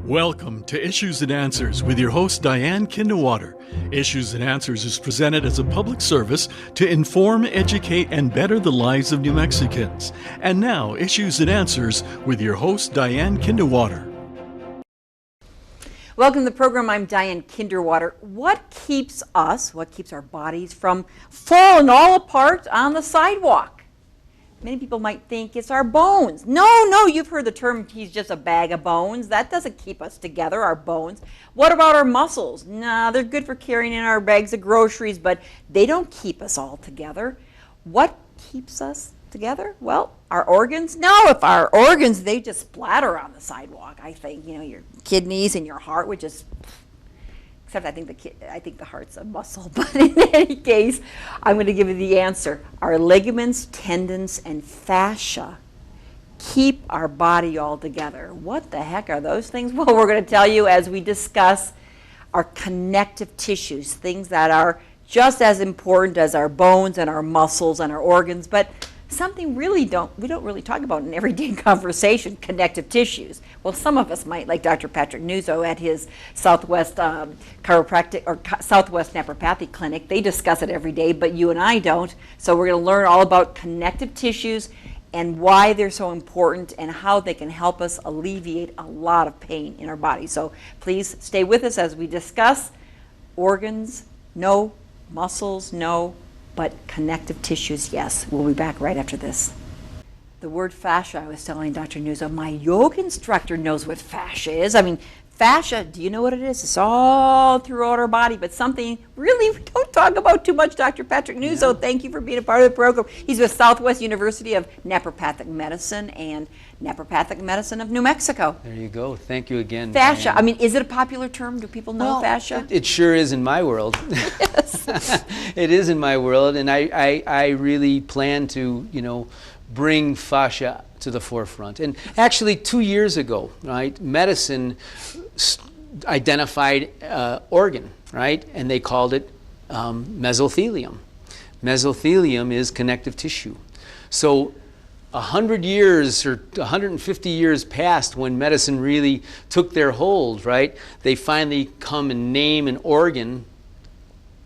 Welcome to Issues and Answers with your host, Diane Kinderwater. Issues and Answers is presented as a public service to inform, educate, and better the lives of New Mexicans. And now, Issues and Answers with your host, Diane Kinderwater. Welcome to the program. I'm Diane Kinderwater. What keeps our bodies from falling all apart on the sidewalk? Many people might think it's our bones. No, you've heard the term, he's just a bag of bones. That doesn't keep us together, our bones. What about our muscles? Nah, they're good for carrying in our bags of groceries, but they don't keep us all together. What keeps us together? Well, our organs? No, if our organs, they just splatter on the sidewalk, I think. You know, your kidneys and your heart would just... Except I think the heart's a muscle, but in any case, I'm going to give you the answer. Our ligaments, tendons, and fascia keep our body all together. What the heck are those things? Well, we're going to tell you as we discuss our connective tissues, things that are just as important as our bones and our muscles and our organs, but something we don't really talk about in everyday conversation, connective tissues. Well, some of us might, like Dr. Patrick Nuzzo at his Southwest Chiropractic or Southwest Naprapathy Clinic. They discuss it every day, but you and I don't. So we're going to learn all about connective tissues and why they're so important and how they can help us alleviate a lot of pain in our body. So please stay with us as we discuss organs, no, muscles, no, but connective tissues, yes. We'll be back right after this. The word fascia, I was telling Dr. Nuzzo, my yoga instructor knows what fascia is. I mean, fascia, do you know what it is? It's all throughout our body, but something really we don't talk about too much. Dr. Patrick Nuzzo, thank you for being a part of the program. He's with Southwest University of Naprapathic Medicine and Naprapathic Medicine of New Mexico. There you go. Thank you again. Fascia. Diane. I mean, is it a popular term? Do people know fascia? It sure is in my world. Yes. It is in my world, and I really plan to, bring fascia to the forefront. And actually 2 years ago, right, medicine identified organ, right, and they called it mesothelium. Mesothelium is connective tissue. So 100 years or 150 years past when medicine really took their hold, right, they finally come and name an organ,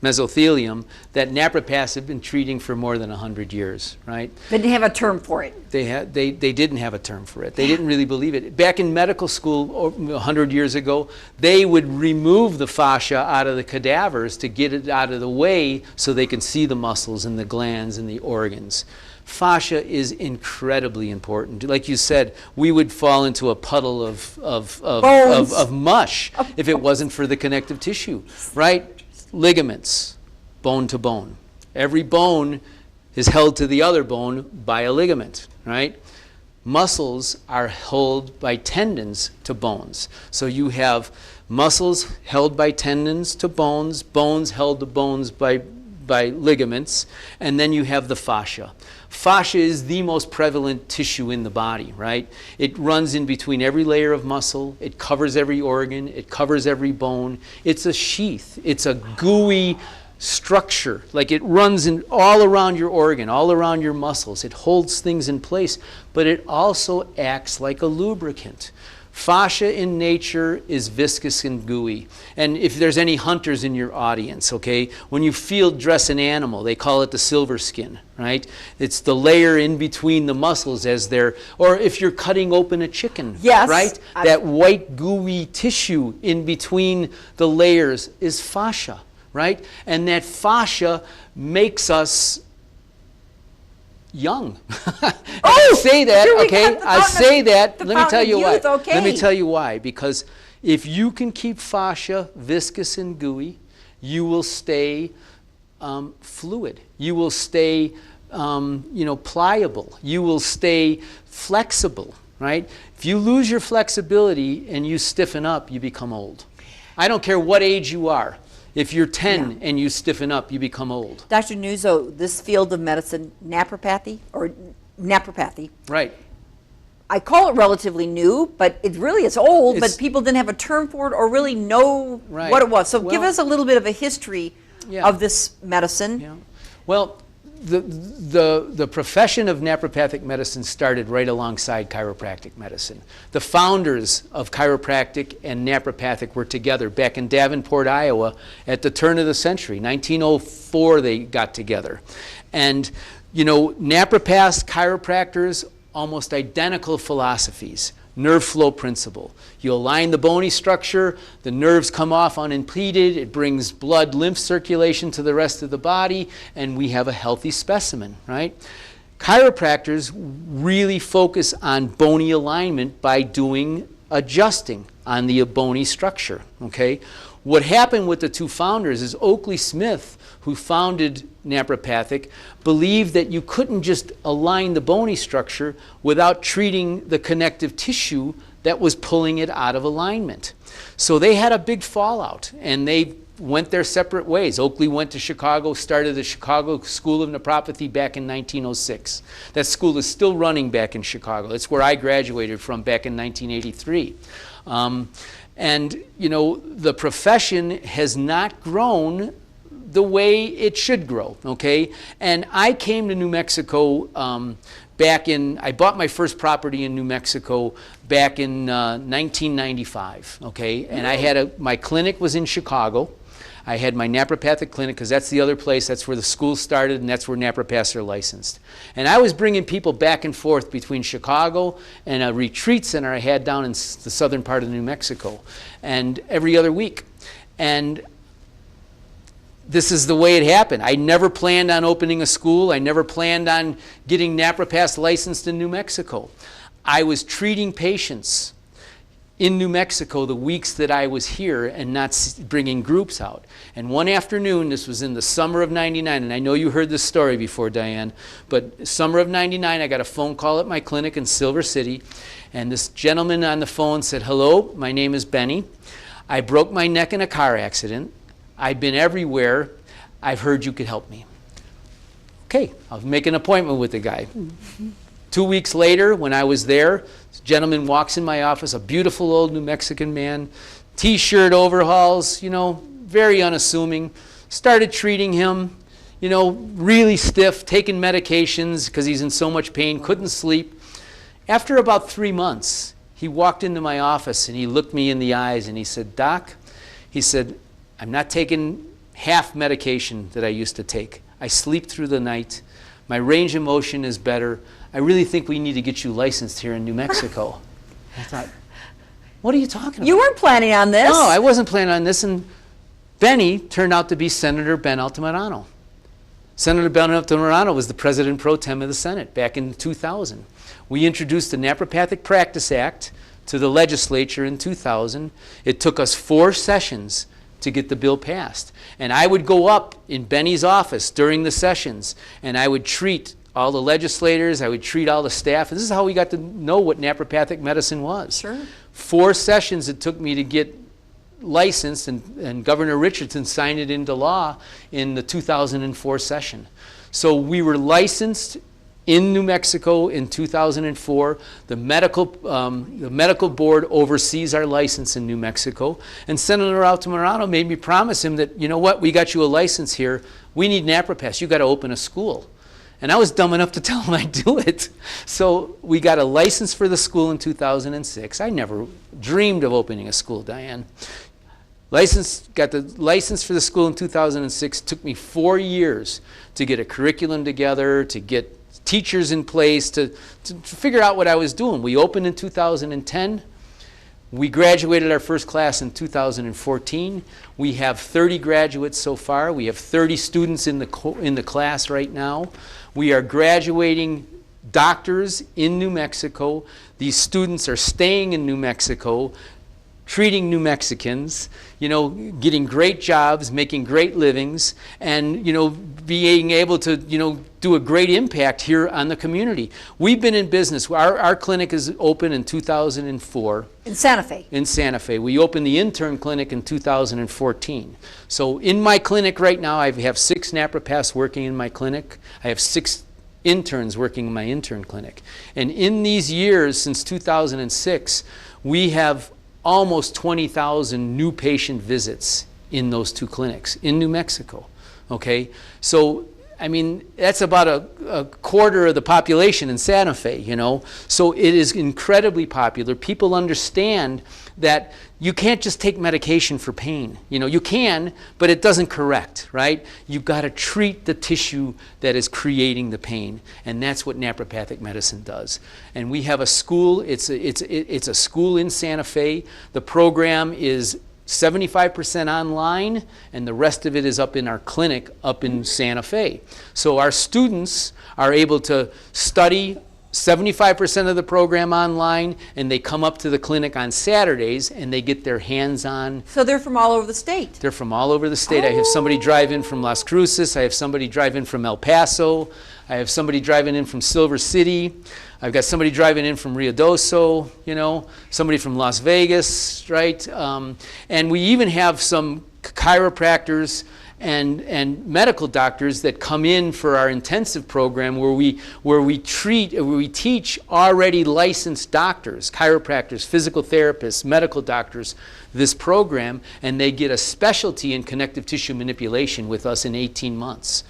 mesothelium, that naprapaths have been treating for more than 100 years, right? They didn't have a term for it. They didn't have a term for it. They didn't really believe it. Back in medical school 100 years ago, they would remove the fascia out of the cadavers to get it out of the way so they can see the muscles and the glands and the organs. Fascia is incredibly important. Like you said, we would fall into a puddle of mush if it wasn't for the connective tissue, right? Ligaments, bone to bone. Every bone is held to the other bone by a ligament, right? Muscles are held by tendons to bones. So you have muscles held by tendons to bones, bones held to bones by ligaments, and then you have the fascia. Fascia is the most prevalent tissue in the body, right? It runs in between every layer of muscle. It covers every organ. It covers every bone. It's a sheath. It's a gooey structure. Like it runs in all around your organ, all around your muscles. It holds things in place, but it also acts like a lubricant. Fascia in nature is viscous and gooey. And if there's any hunters in your audience, okay, when you field dress an animal, they call it the silver skin, right? It's the layer in between the muscles or if you're cutting open a chicken, yes, right? That white gooey tissue in between the layers is fascia, right? And that fascia makes us young. I say that, okay? I say that. Let me tell you why. Okay. Let me tell you why. Because if you can keep fascia viscous and gooey, you will stay fluid. You will stay, pliable. You will stay flexible, right? If you lose your flexibility and you stiffen up, you become old. I don't care what age you are. If you're 10 and you stiffen up, you become old. Dr. Nuzzo, this field of medicine, naprapathy, Right. I call it relatively new, but it really is old, but people didn't have a term for it or really know what it was. So give us a little bit of a history of this medicine. Yeah. Well, the profession of naturopathic medicine started right alongside chiropractic medicine. The founders of chiropractic and naturopathic were together back in Davenport, Iowa at the turn of the century. 1904 they got together. And napropaths, chiropractors, almost identical philosophies. Nerve flow principle. You align the bony structure, the nerves come off unimpeded, it brings blood lymph circulation to the rest of the body, and we have a healthy specimen, right? Chiropractors really focus on bony alignment by doing adjusting on the bony structure, okay? What happened with the two founders is Oakley Smith, who founded Naprapathic, believed that you couldn't just align the bony structure without treating the connective tissue that was pulling it out of alignment. So they had a big fallout, and they went their separate ways. Oakley went to Chicago, started the Chicago School of Naprapathy back in 1906. That school is still running back in Chicago. That's where I graduated from back in 1983. And the profession has not grown the way it should grow, okay? And I came to New Mexico I bought my first property in New Mexico back in 1995, okay? And my clinic was in Chicago. I had my naprapathic clinic because that's the other place, that's where the school started, and that's where naprapaths are licensed. And I was bringing people back and forth between Chicago and a retreat center I had down in the southern part of New Mexico, and every other week. And this is the way it happened. I never planned on opening a school. I never planned on getting naprapaths licensed in New Mexico. I was treating patients in New Mexico the weeks that I was here and not bringing groups out. And one afternoon, this was in the summer of '99, and I know you heard this story before, Diane, but summer of '99, I got a phone call at my clinic in Silver City, and this gentleman on the phone said, "Hello, my name is Benny. I broke my neck in a car accident. I've been everywhere. I've heard you could help me." Okay, I'll make an appointment with the guy. 2 weeks later, when I was there, this gentleman walks in my office, a beautiful old New Mexican man, T-shirt overalls, very unassuming. Started treating him, really stiff, taking medications because he's in so much pain, couldn't sleep. After about 3 months, he walked into my office and he looked me in the eyes and he said, "Doc," he said, "I'm not taking half medication that I used to take. I sleep through the night. My range of motion is better. I really think we need to get you licensed here in New Mexico." I thought, what are you talking about? You weren't planning on this. No, I wasn't planning on this. And Benny turned out to be Senator Ben Altamirano. Senator Ben Altamirano was the president pro tem of the Senate back in 2000. We introduced the Naprapathic Practice Act to the legislature in 2000. It took us 4 sessions to get the bill passed. And I would go up in Benny's office during the sessions, and I would treat all the legislators, I would treat all the staff. And this is how we got to know what naprapathic medicine was. Sure. 4 sessions it took me to get licensed, and Governor Richardson signed it into law in the 2004 session. So we were licensed in New Mexico in 2004. The medical board oversees our license in New Mexico. And Senator Altamirano made me promise him that, you know what, we got you a license here. We need naprapaths. You got to open a school. And I was dumb enough to tell him I'd do it. So we got a license for the school in 2006. I never dreamed of opening a school, Diane. Got the license for the school in 2006. Took me 4 years to get a curriculum together, to get teachers in place, to figure out what I was doing. We opened in 2010. We graduated our first class in 2014. We have 30 graduates so far. We have 30 students in the class right now. We are graduating doctors in New Mexico. These students are staying in New Mexico, treating New Mexicans, getting great jobs, making great livings, and, being able to, do a great impact here on the community. We've been in business. Our clinic is open in 2004. In Santa Fe. In Santa Fe. We opened the intern clinic in 2014. So in my clinic right now, I have 6 naprapaths working in my clinic. I have 6 interns working in my intern clinic. And in these years, since 2006, we have almost 20,000 new patient visits in those 2 clinics in New Mexico. Okay? So I mean, that's about a quarter of the population in Santa Fe, you know. So it is incredibly popular. People understand that you can't just take medication for pain. You know, you can, but it doesn't correct, right? You've got to treat the tissue that is creating the pain, and that's what naturopathic medicine does. And we have a school. It's a school in Santa Fe. The program is 75% online, and the rest of it is up in our clinic up in Santa Fe. So our students are able to study 75% of the program online, and they come up to the clinic on Saturdays and they get their hands on. So they're from all over the state. They're from all over the state. I have somebody drive in from Las Cruces. I have somebody drive in from El Paso. I have somebody driving in from Silver City. I've got somebody driving in from Ruidoso, you know, somebody from Las Vegas, right? And we even have some chiropractors and medical doctors that come in for our intensive program where we teach already licensed doctors, chiropractors, physical therapists, medical doctors this program, and they get a specialty in connective tissue manipulation with us in 18 months.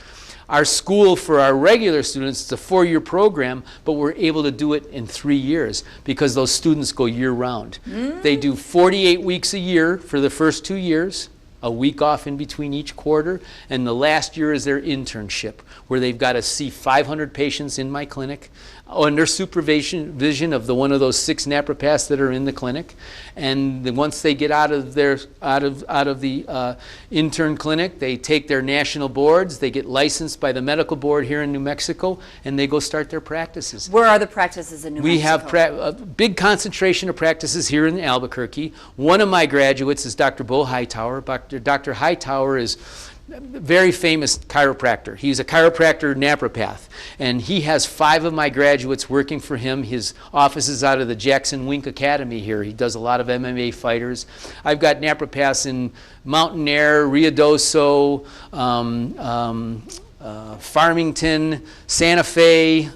Our school for our regular students, it's a 4-year program, but we're able to do it in 3 years because those students go year-round. They do 48 weeks a year for the first 2 years, a week off in between each quarter, and the last year is their internship, where they've got to see 500 patients in my clinic under supervision of one of those 6 naprapaths that are in the clinic. And then once they get out of the intern clinic, they take their national boards, they get licensed by the medical board here in New Mexico, and they go start their practices. Where are the practices in New Mexico? We have a big concentration of practices here in Albuquerque. One of my graduates is Dr. Bo Hightower. Dr. Hightower is a very famous chiropractor. He's a chiropractor naprapath, and he has 5 of my graduates working for him. His office is out of the Jackson Wink Academy here. He does a lot of MMA fighters. I've got naprapaths in Mountain Air, Ruidoso, Farmington, Santa Fe.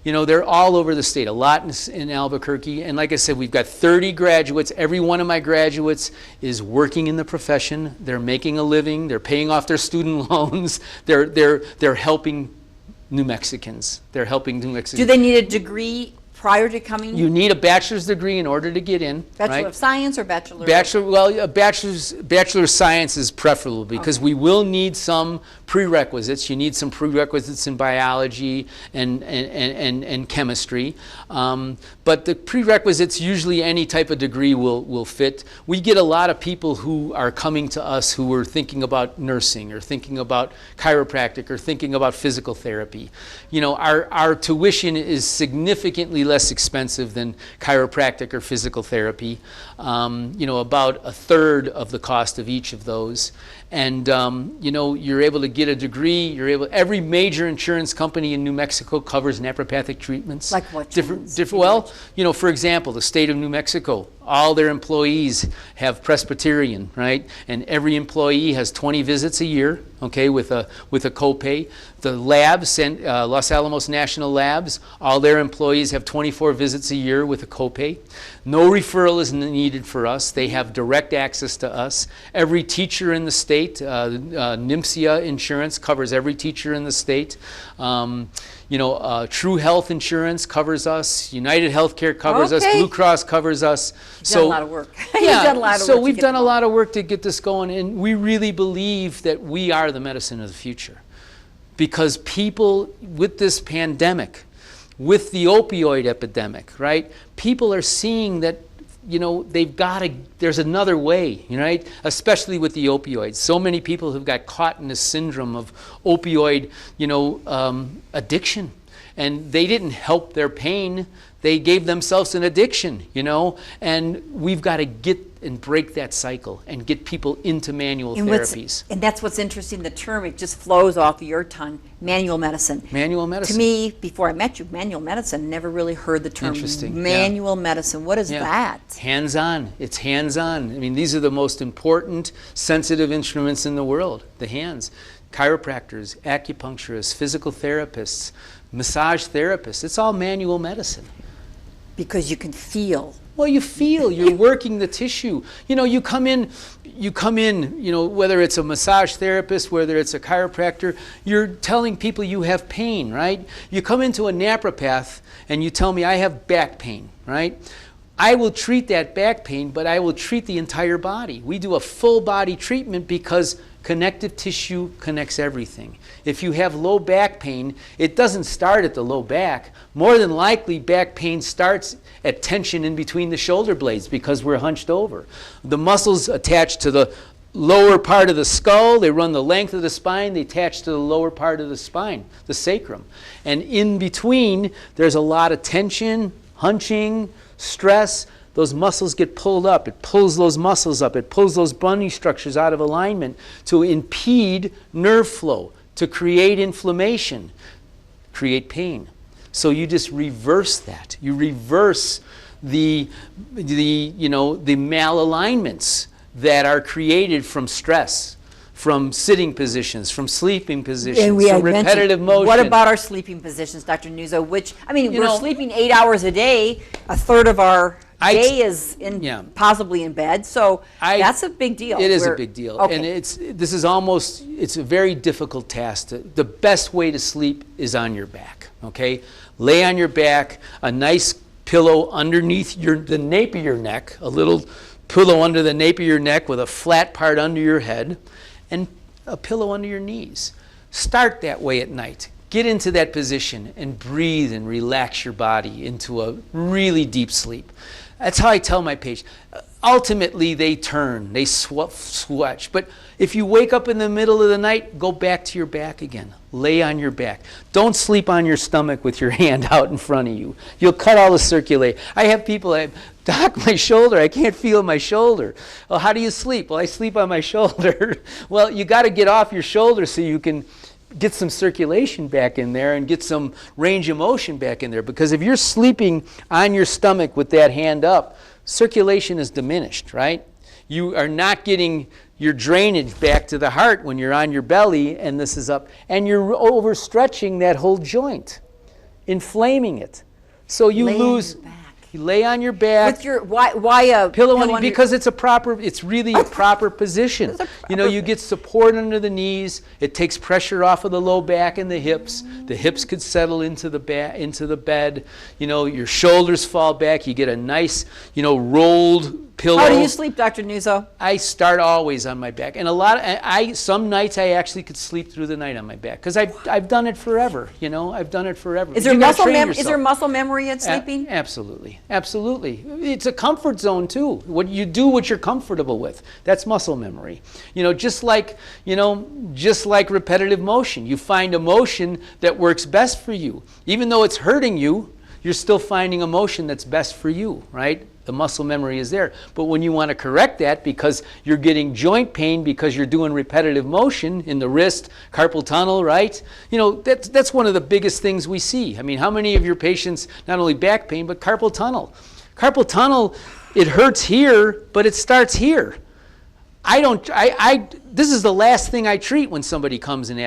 You know, they're all over the state, a lot in Albuquerque. And like I said, we've got 30 graduates. Every one of my graduates is working in the profession. They're making a living. They're paying off their student loans. They're helping New Mexicans. They're helping New Mexicans. Do they need a degree prior to coming? You need a bachelor's degree in order to get in. Bachelor of Science or Bachelor? A Bachelor of Science is preferable because we will need some prerequisites. You need some prerequisites in biology and chemistry. But the prerequisites, usually any type of degree will fit. We get a lot of people who are coming to us who are thinking about nursing or thinking about chiropractic or thinking about physical therapy. You know, our tuition is significantly less expensive than chiropractic or physical therapy. You know, about 1/3 of the cost of each of those. And you know, you're able to get a degree. Every major insurance company in New Mexico covers naturopathic treatments. Like what? Different. Well, you know, for example, the state of New Mexico, all their employees have Presbyterian, right? And every employee has 20 visits a year, okay, with a copay. The labs, Los Alamos National Labs, all their employees have 24 visits a year with a copay. No referral is needed for us. They have direct access to us. Every teacher in the state, NIMSIA insurance covers every teacher in the state. You know, True Health Insurance covers us. United Healthcare covers us. Blue Cross covers us. You've done a lot of work. We've done a lot of work to get this going, and we really believe that we are the medicine of the future. Because people, with this pandemic, with the opioid epidemic, right, people are seeing that, you know, there's another way, right? Especially with the opioids. So many people have got caught in this syndrome of opioid, you know, addiction. And they didn't help their pain. They gave themselves an addiction, you know? And we've got to get and break that cycle and get people into manual therapies. And that's what's interesting, the term, it just flows off of your tongue, manual medicine. Manual medicine. To me, before I met you, manual medicine, never really heard the term manual medicine. What is that? Hands-on. It's hands-on. I mean, these are the most important, sensitive instruments in the world, the hands. Chiropractors, acupuncturists, physical therapists, massage therapists, it's all manual medicine. Because you can feel. Well, you feel, you're working the tissue. You know, you come in, you come in, whether it's a massage therapist, whether it's a chiropractor, you're telling people you have pain, right? You come into a naprapath and you tell me I have back pain, right? I will treat that back pain, but I will treat the entire body. We do a full body treatment because connective tissue connects everything. If you have low back pain, it doesn't start at the low back. More than likely, back pain starts at tension in between the shoulder blades because we're hunched over. The muscles attach to the lower part of the skull, they run the length of the spine, they attach to the lower part of the spine, the sacrum. And in between, there's a lot of tension, hunching, stress. Those muscles get pulled up. It pulls those muscles up. It pulls those bony structures out of alignment to impede nerve flow, to create inflammation, create pain. So you just reverse that. You reverse the malalignments that are created from stress, from sitting positions, from sleeping positions, from repetitive motion. What about our sleeping positions, Dr. Nuzzo? We're sleeping 8 hours a day. A third of our day is possibly in bed. So that's a big deal. It is a big deal. Okay. And it's a very difficult task. The best way to sleep is on your back, okay? Lay on your back, a nice pillow underneath the nape of your neck, a little pillow under the nape of your neck with a flat part under your head, and a pillow under your knees. Start that way at night. Get into that position and breathe and relax your body into a really deep sleep. That's how I tell my patients. Ultimately, they turn, they switch. But if you wake up in the middle of the night, go back to your back again. Lay on your back. Don't sleep on your stomach with your hand out in front of you. You'll cut all the circulation. I have people, Doc, my shoulder, I can't feel my shoulder. Well, how do you sleep? Well, I sleep on my shoulder. Well, you got to get off your shoulder so you can get some circulation back in there and get some range of motion back in there. Because if you're sleeping on your stomach with that hand up, circulation is diminished, right? You are not getting your drainage back to the heart when you're on your belly and this is up. And you're overstretching that whole joint, inflaming it. So you lose. You lay on your back. With your why a pillow under, because it's really a proper position. You get support under the knees. It takes pressure off of the low back and the hips. The hips could settle into the bed. Your shoulders fall back. You get a nice, rolled pillow. How do you sleep, Dr. Nuzzo? I start always on my back, and some nights I actually could sleep through the night on my back because I've done it forever. I've done it forever. Is there muscle memory? Is there muscle memory at sleeping? Absolutely. It's a comfort zone too. What you do, what you're comfortable with, that's muscle memory. Just like repetitive motion. You find a motion that works best for you, even though it's hurting you. You're still finding a motion that's best for you, right? The muscle memory is there. But when you want to correct that because you're getting joint pain because you're doing repetitive motion in the wrist, carpal tunnel, right? That's one of the biggest things we see. I mean, how many of your patients, not only back pain, but carpal tunnel? Carpal tunnel, it hurts here, but it starts here. This is the last thing I treat when somebody comes and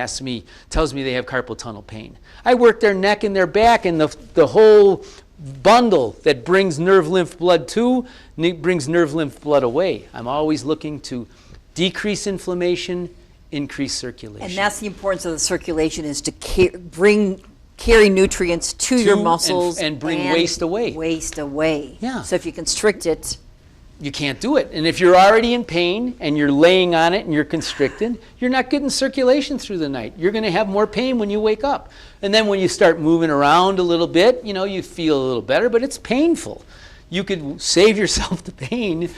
tells me they have carpal tunnel pain. I work their neck and their back and the whole bundle that brings nerve lymph blood brings nerve lymph blood away. I'm always looking to decrease inflammation, increase circulation. And that's the importance of the circulation, is to carry nutrients to your muscles and bring waste away. Waste away. Yeah. So if you constrict it, you can't do it. And if you're already in pain and you're laying on it and you're constricted, you're not getting circulation through the night. You're going to have more pain when you wake up. And then when you start moving around a little bit, you feel a little better, but it's painful. You could save yourself the pain,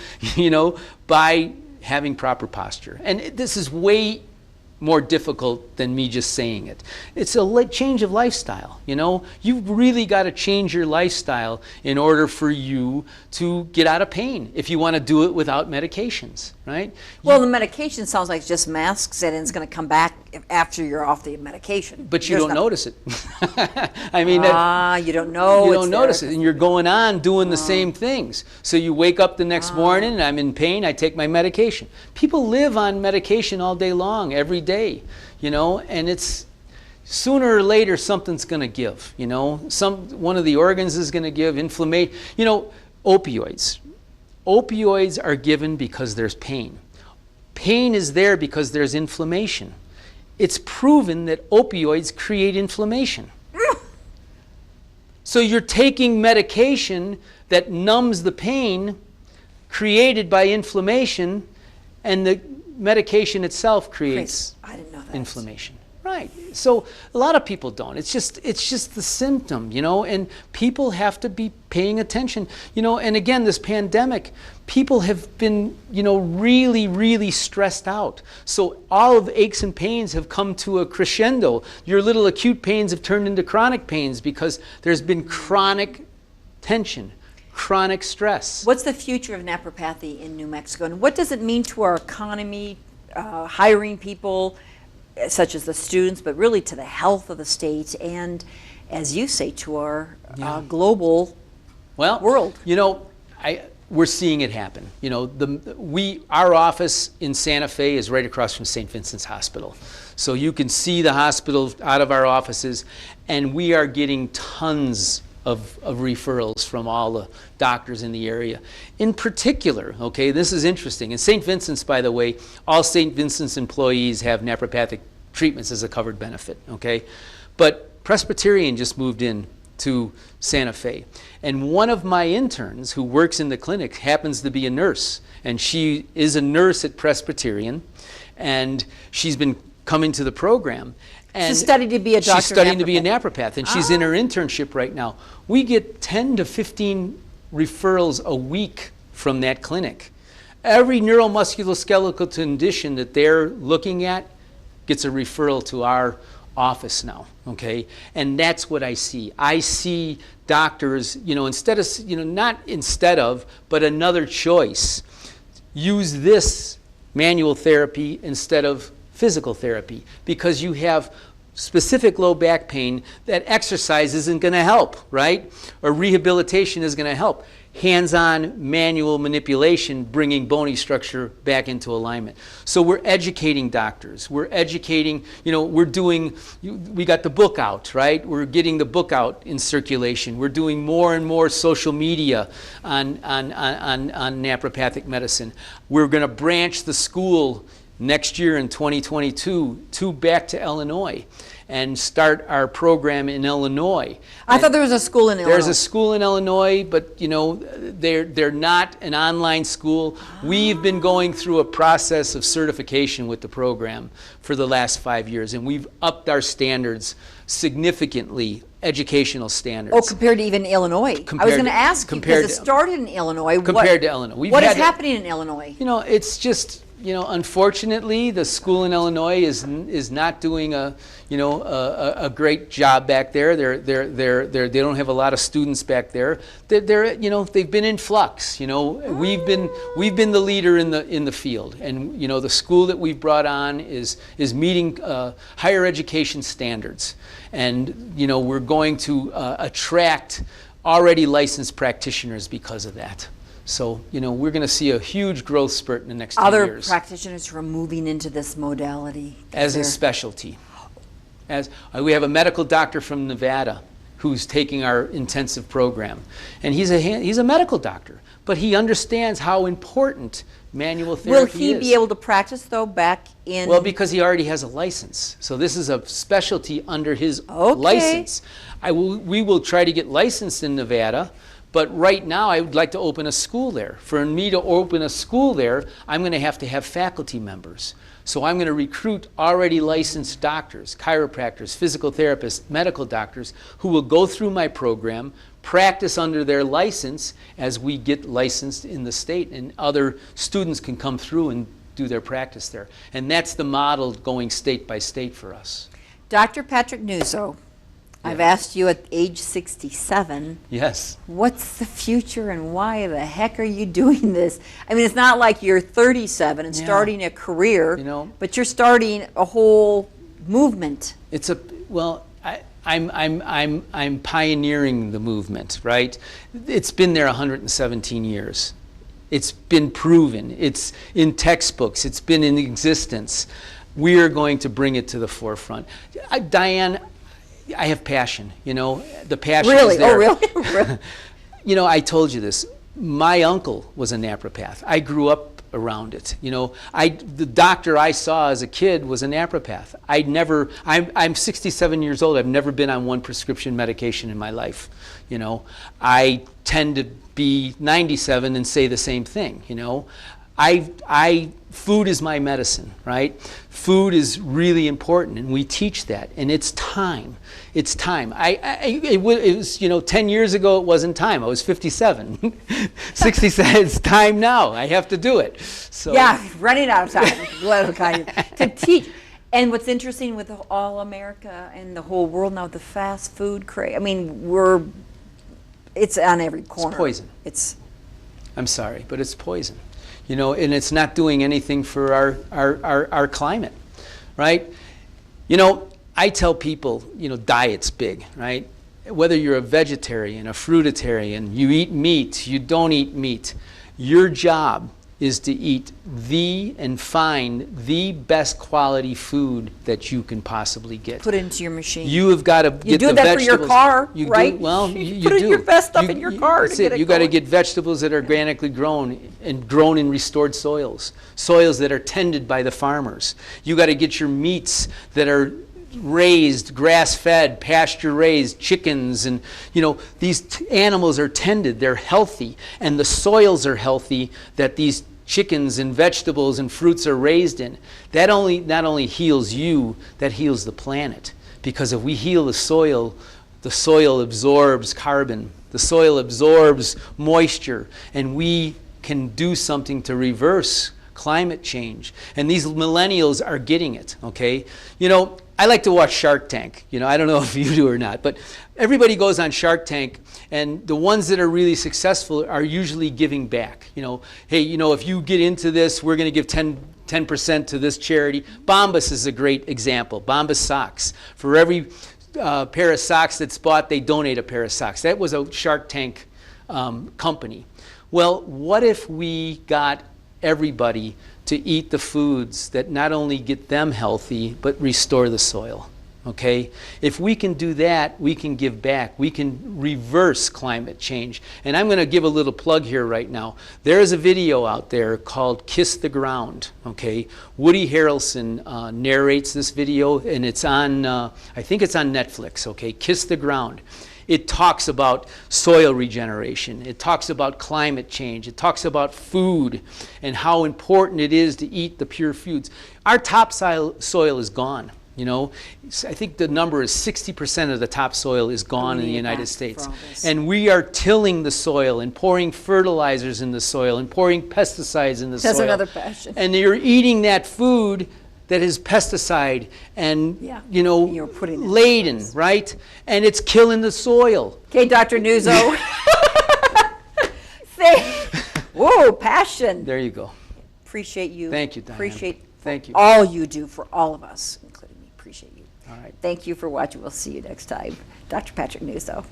by having proper posture. And this is way more difficult than me just saying it. It's a change of lifestyle, You've really got to change your lifestyle in order for you to get out of pain if you want to do it without medications, right? Well, the medication sounds like just masks it and it's going to come back after you're off the medication. But you don't notice it. I mean, you don't know. You don't notice it, and you're going on doing the same things. So you wake up the next morning, and I'm in pain, I take my medication. People live on medication all day long, every day, and it's sooner or later something's going to give, one of the organs is going to give inflammation. Opioids are given because there's pain. Pain is there because there's inflammation. It's proven that opioids create inflammation. So you're taking medication that numbs the pain created by inflammation, and the medication itself creates I didn't know that. inflammation. Right. So a lot of people don't. It's just the symptom, and people have to be paying attention. And again, this pandemic, people have been, really, really stressed out. So all of the aches and pains have come to a crescendo. Your little acute pains have turned into chronic pains because there's been chronic tension, chronic stress. What's the future of naprapathy in New Mexico, and what does it mean to our economy, hiring people, such as the students, but really to the health of the state and, as you say, to our global world? We're seeing it happen. Our office in Santa Fe is right across from St. Vincent's Hospital. So you can see the hospital out of our offices, and we are getting tons of referrals from all the doctors in the area. In particular, this is interesting. In St. Vincent's, by the way, all St. Vincent's employees have naprapathic treatments as a covered benefit, But Presbyterian just moved in to Santa Fe. And one of my interns who works in the clinic happens to be a nurse. And she is a nurse at Presbyterian, and she's been coming to the program. And she's studying to be a doctor. She's studying to be a naprapath, and she's in her internship right now. We get 10 to 15 referrals a week from that clinic. Every neuromusculoskeletal condition that they're looking at gets a referral to our office now, And that's what I see. I see doctors, but another choice. Use this manual therapy instead of physical therapy, because you have specific low back pain that exercise isn't going to help, right? Or rehabilitation is going to help. Hands-on manual manipulation, bringing bony structure back into alignment. So we're educating doctors. We're educating, we got the book out, right? We're getting the book out in circulation. We're doing more and more social media on napropathic medicine. We're going to branch the school next year in 2022 back to Illinois and start our program in Illinois. I thought there was a school in Illinois. There's a school in Illinois, but they're not an online school. We've been going through a process of certification with the program for the last 5 years, and we've upped our standards significantly, educational standards. Oh, compared to even Illinois. I was going to ask you, because it started in Illinois. Compared to Illinois. What is happening in Illinois? It's just, unfortunately, the school in Illinois is not doing a great job back there. They don't have a lot of students back there. They've been in flux. We've been the leader in the field, and the school that we've brought on is meeting higher education standards, and we're going to attract already licensed practitioners because of that. So, we're going to see a huge growth spurt in the next 2 years. Other practitioners who are moving into this modality. As a specialty. We have a medical doctor from Nevada who's taking our intensive program. And he's a medical doctor, but he understands how important manual therapy is. Will he be able to practice, though, back in... Well, because he already has a license. So this is a specialty under his license. We will try to get licensed in Nevada. But right now, I would like to open a school there. For me to open a school there, I'm going to have faculty members. So I'm going to recruit already licensed doctors, chiropractors, physical therapists, medical doctors, who will go through my program, practice under their license as we get licensed in the state, and other students can come through and do their practice there. And that's the model going state by state for us. Dr. Patrick Nuzzo. I've asked you at age 67. Yes. What's the future, and why the heck are you doing this? I mean, it's not like you're 37 and starting a career, but you're starting a whole movement. I'm pioneering the movement, right? It's been there 117 years. It's been proven. It's in textbooks. It's been in existence. We are going to bring it to the forefront. Diane, I have passion, the passion is there. Really? Oh, really? I told you this. My uncle was a naprapath. I grew up around it. The doctor I saw as a kid was a napropath. I'm 67 years old. I've never been on one prescription medication in my life. I tend to be 97 and say the same thing. Food is my medicine, right? Food is really important, and we teach that, and it's time. It's time. It was 10 years ago it wasn't time. I was 57. 67, it's time now. I have to do it. So yeah, running out of time to teach. And what's interesting with all America and the whole world now, the fast food craze. I mean, it's on every corner. It's poison. I'm sorry, but it's poison. And it's not doing anything for our climate, right? I tell people, diet's big, right? Whether you're a vegetarian, a fruitarian, you eat meat, you don't eat meat, your job is to eat and find the best quality food that you can possibly get. Put it into your machine. You have got to get the vegetables. You do that for your car, right? You put do. your best stuff in your car. That's it. You got to get vegetables that are organically grown in restored soils that are tended by the farmers. You got to get your meats that are raised, grass-fed, pasture-raised chickens, and these animals are tended. They're healthy, and the soils are healthy that these chickens and vegetables and fruits are raised in. That not only heals you, that heals the planet. Because if we heal the soil absorbs carbon, the soil absorbs moisture, and we can do something to reverse climate change. And these millennials are getting it, okay? I like to watch Shark Tank. I don't know if you do or not, but everybody goes on Shark Tank, and the ones that are really successful are usually giving back. Hey, if you get into this, we're going to give 10% to this charity. Bombas is a great example. Bombas socks. For every pair of socks that's bought, they donate a pair of socks. That was a Shark Tank company. Well, what if we got everybody to eat the foods that not only get them healthy, but restore the soil, okay? If we can do that, we can give back. We can reverse climate change. And I'm going to give a little plug here right now. There is a video out there called Kiss the Ground, okay? Woody Harrelson narrates this video, and it's on, I think it's on Netflix, okay? Kiss the Ground. It talks about soil regeneration. It talks about climate change. It talks about food and how important it is to eat the pure foods. Our topsoil is gone. I think the number is 60% of the topsoil is gone in the United States. And we are tilling the soil and pouring fertilizers in the soil and pouring pesticides in the soil. That's another passion. And you're eating that food that is pesticide and you're putting laden, right? And it's killing the soil. Okay, Dr. Nuzzo. Whoa, passion. There you go. Appreciate you. Thank you, Diane. Thank you. All you do for all of us, including me. Appreciate you. All right. Thank you for watching. We'll see you next time. Dr. Patrick Nuzzo.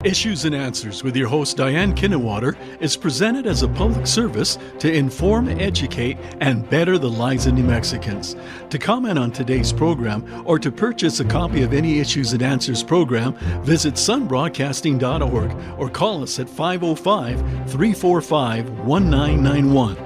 Issues and Answers with your host Diane Kinnewater is presented as a public service to inform, educate, and better the lives of New Mexicans. To comment on today's program or to purchase a copy of any Issues and Answers program, visit sunbroadcasting.org or call us at 505-345-1991.